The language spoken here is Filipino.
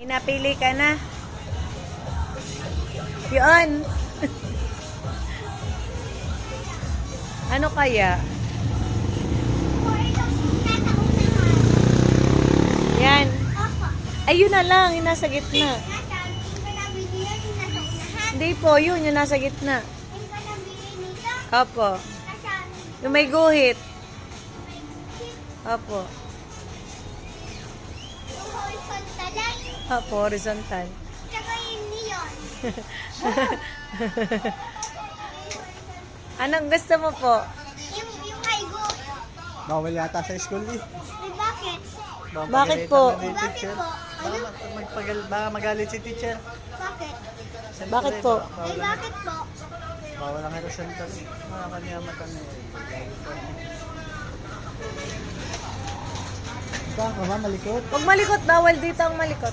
Napili ka na. Yun. Ano kaya? Yan. Ayun na lang, yung nasa gitna. Hindi po, yun yung nasa gitna. Opo. Yung may guhit. Opo. Opo, horizontal. Tsaka yung neon. Anong gusto mo po? Yung kaigo. Bawal yata sa school eh. Ay, bakit? Bakit po? Bakit po? Ano? Baka magalit si teacher. Bakit? Bakit po? Ay, bakit po? Bawal ang horizontal. Mga kanya matan eh. Baka ba malikot? Huwag malikot, bawal dito ang malikot.